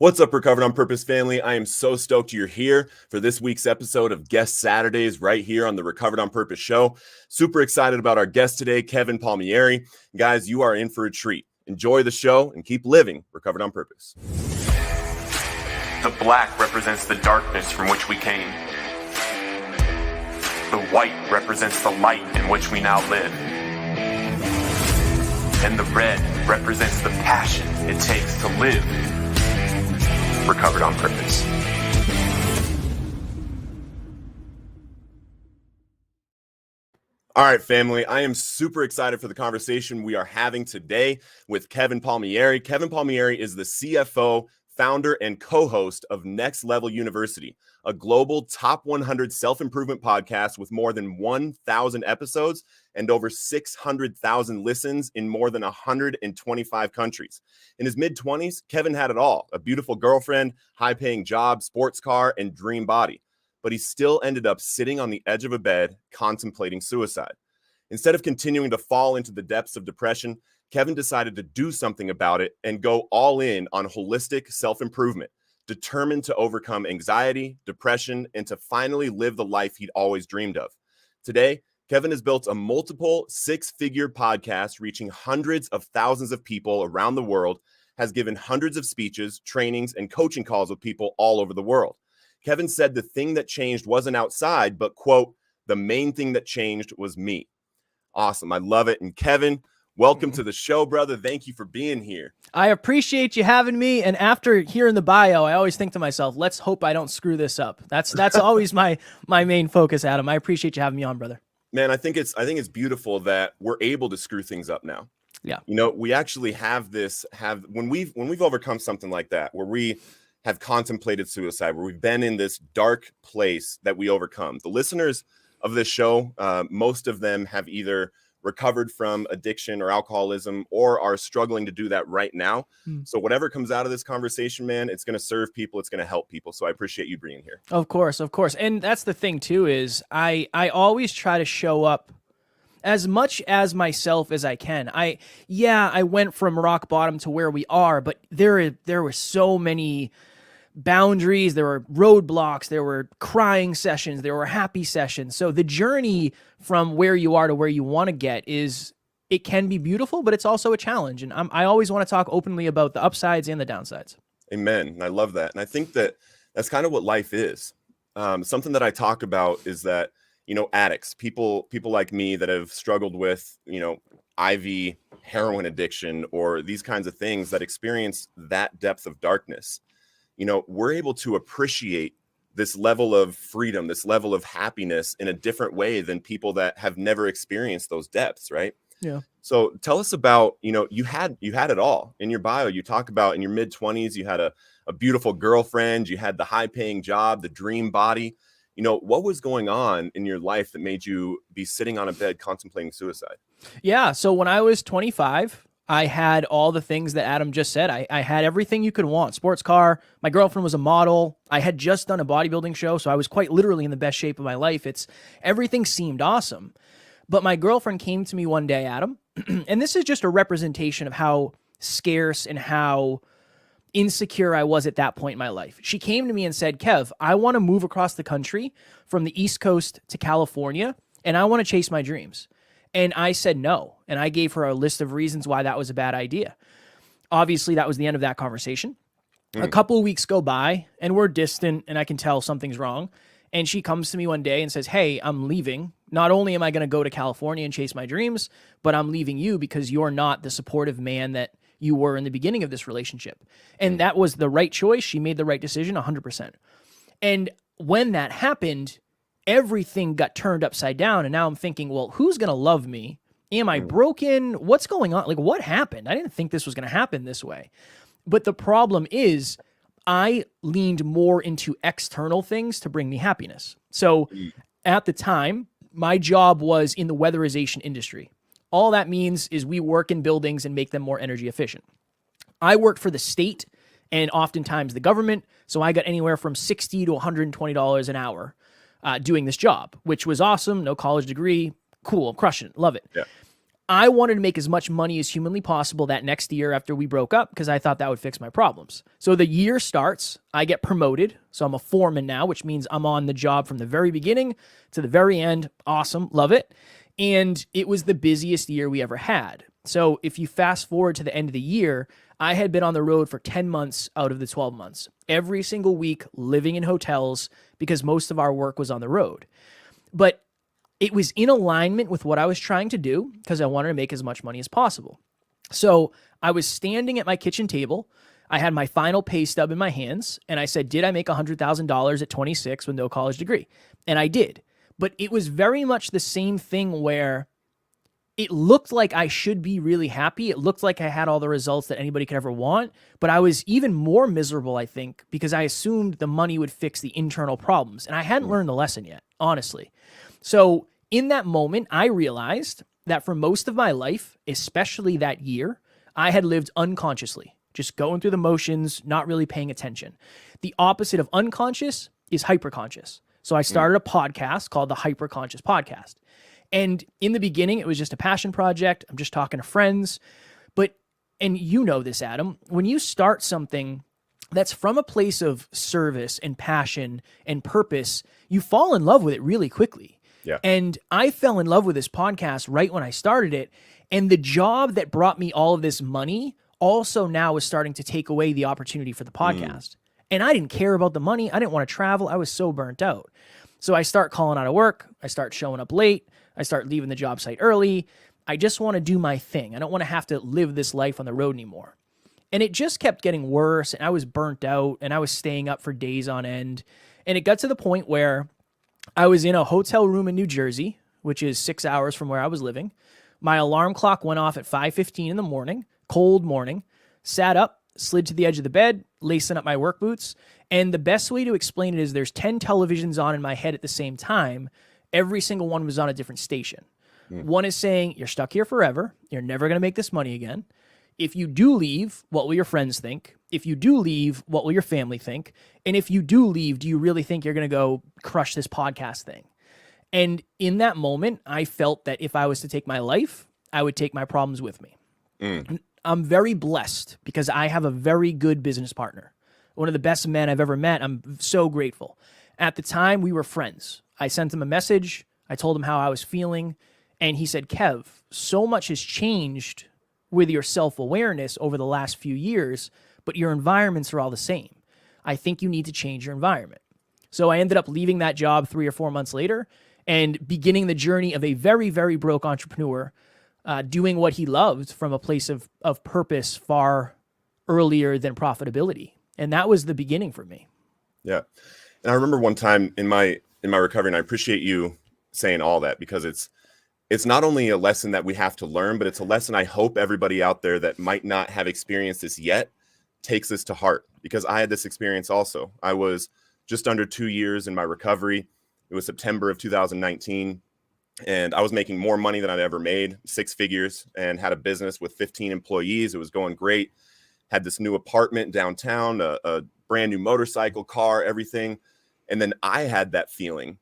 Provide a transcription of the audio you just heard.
What's up, Recovered on Purpose family? I am so stoked you're here for this week's episode of Guest Saturdays right here on the Recovered on Purpose show. Super excited about our guest today, Kevin Palmieri. Guys, you are in for a treat. Enjoy the show and keep living Recovered on Purpose. The black represents the darkness from which we came. The white represents the light in which we now live. And the red represents the passion it takes to live Recovered on Purpose. All right, family, I am super excited for the conversation we are having today with Kevin Palmieri. Kevin Palmieri is the CFO, founder, and co-host of Next Level University, a global top 100 self-improvement podcast with more than 1,000 episodes and over 600,000 listens in more than 125 countries. In his mid-20s, Kevin had it all: a beautiful girlfriend, high-paying job, sports car, and dream body. But he still ended up sitting on the edge of a bed contemplating suicide. Instead of continuing to fall into the depths of depression, Kevin decided to do something about it and go all in on holistic self-improvement, determined to overcome anxiety, depression, and to finally live the life he'd always dreamed of. Today, Kevin has built a multiple six-figure podcast reaching hundreds of thousands of people around the world, has given hundreds of speeches, trainings, and coaching calls with people all over the world. Kevin said the thing that changed wasn't outside, but, quote, the main thing that changed was me. Awesome. I love it. And Kevin, welcome to the show, brother. Thank you for being here. I appreciate you having me. And after hearing the bio, I always think to myself, let's hope I don't screw this up. That's always my main focus, Adam. I appreciate you having me on, brother. Man, I think it's beautiful that we're able to screw things up now. Yeah. You know, we actually when we've overcome something like that, where we have contemplated suicide, where we've been in this dark place that we overcome. The listeners of this show, most of them have either recovered from addiction or alcoholism or are struggling to do that right now. So whatever comes out of this conversation, man, it's going to serve people. It's going to help people. So I appreciate you being here. Of course. And that's the thing too, is I always try to show up as much as myself as I can. I went from rock bottom to where we are, but there were so many boundaries, there were roadblocks, there were crying sessions, there were happy sessions. So the journey from where you are to where you want to get it can be beautiful, but it's also a challenge. And I always want to talk openly about the upsides and the downsides. Amen. And I love that. And I think that's kind of what life is. Something that I talk about is that, you know, addicts, people like me that have struggled with, you know, IV heroin addiction or these kinds of things that experience that depth of darkness. You know, we're able to appreciate this level of freedom, this level of happiness in a different way than people that have never experienced those depths, right? Yeah. So tell us about, you know, you had it all. In your bio, you talk about in your mid-20s, you had a beautiful girlfriend, you had the high-paying job, the dream body. You know, what was going on in your life that made you be sitting on a bed contemplating suicide? Yeah. So when I was 25, I had all the things that Adam just said. I had everything you could want. Sports car. My girlfriend was a model. I had just done a bodybuilding show, so I was quite literally in the best shape of my life. Everything seemed awesome. But my girlfriend came to me one day, Adam, and this is just a representation of how scarce and how insecure I was at that point in my life. She came to me and said, Kev, I want to move across the country from the East Coast to California, and I want to chase my dreams. And I said no. And I gave her a list of reasons why that was a bad idea. Obviously, that was the end of that conversation. A couple of weeks go by and we're distant and I can tell something's wrong. And she comes to me one day and says, hey, I'm leaving. Not only am I going to go to California and chase my dreams, but I'm leaving you because you're not the supportive man that you were in the beginning of this relationship. And that was the right choice. She made the right decision 100%. And when that happened, everything got turned upside down. And now I'm thinking, well, who's going to love me? Am I broken? What's going on? Like, what happened? I didn't think this was going to happen this way. But the problem is I leaned more into external things to bring me happiness. So at the time, my job was in the weatherization industry. All that means is we work in buildings and make them more energy efficient. I worked for the state and oftentimes the government. So I got anywhere from $60 to $120 an hour doing this job, which was awesome. No college degree. Cool. I'm crushing it. Love it. Yeah. I wanted to make as much money as humanly possible that next year after we broke up because I thought that would fix my problems. So the year starts, I get promoted. So I'm a foreman now, which means I'm on the job from the very beginning to the very end. Awesome. Love it. And it was the busiest year we ever had. So if you fast forward to the end of the year, I had been on the road for 10 months out of the 12 months, every single week living in hotels because most of our work was on the road. But it was in alignment with what I was trying to do because I wanted to make as much money as possible. So I was standing at my kitchen table. I had my final pay stub in my hands, and I said, did I make $100,000 at 26 with no college degree? And I did. But it was very much the same thing where it looked like I should be really happy. It looked like I had all the results that anybody could ever want, but I was even more miserable, I think, because I assumed the money would fix the internal problems, and I hadn't learned the lesson yet, honestly. So in that moment, I realized that for most of my life, especially that year, I had lived unconsciously, just going through the motions, not really paying attention. The opposite of unconscious is hyperconscious. So I started a podcast called the Hyperconscious Podcast. And in the beginning, it was just a passion project. I'm just talking to friends. And you know this, Adam, when you start something that's from a place of service and passion and purpose, you fall in love with it really quickly. Yeah. And I fell in love with this podcast right when I started it. And the job that brought me all of this money also now is starting to take away the opportunity for the podcast. And I didn't care about the money. I didn't want to travel. I was so burnt out. So I start calling out of work. I start showing up late. I start leaving the job site early. I just want to do my thing. I don't want to have to live this life on the road anymore. And it just kept getting worse. And I was burnt out and I was staying up for days on end. And it got to the point where I was in a hotel room in New Jersey, which is 6 hours from where I was living. My alarm clock went off at 5:15 in the morning, cold morning, sat up, slid to the edge of the bed, lacing up my work boots. And the best way to explain it is there's 10 televisions on in my head at the same time. Every single one was on a different station. One is saying, you're stuck here forever. You're never going to make this money again. If you do leave, what will your friends think? If you do leave, what will your family think? And if you do leave, do you really think you're going to go crush this podcast thing? And in that moment, I felt that if I was to take my life, I would take my problems with me. I'm very blessed because I have a very good business partner. One of the best men I've ever met. I'm so grateful. At the time, we were friends. I sent him a message. I told him how I was feeling. And he said, Kev, so much has changed with your self-awareness over the last few years, but your environments are all the same. I think you need to change your environment. So I ended up leaving that job 3 or 4 months later and beginning the journey of a very, very broke entrepreneur, doing what he loved from a place of purpose far earlier than profitability. And that was the beginning for me. Yeah. And I remember one time in my recovery, and I appreciate you saying all that because it's not only a lesson that we have to learn, but it's a lesson I hope everybody out there that might not have experienced this yet takes this to heart, because I had this experience also. I was just under 2 years in my recovery. It was September of 2019, and I was making more money than I'd ever made, 6 figures, and had a business with 15 employees. It was going great. Had this new apartment downtown, a brand new motorcycle, car, everything. And then I had that feeling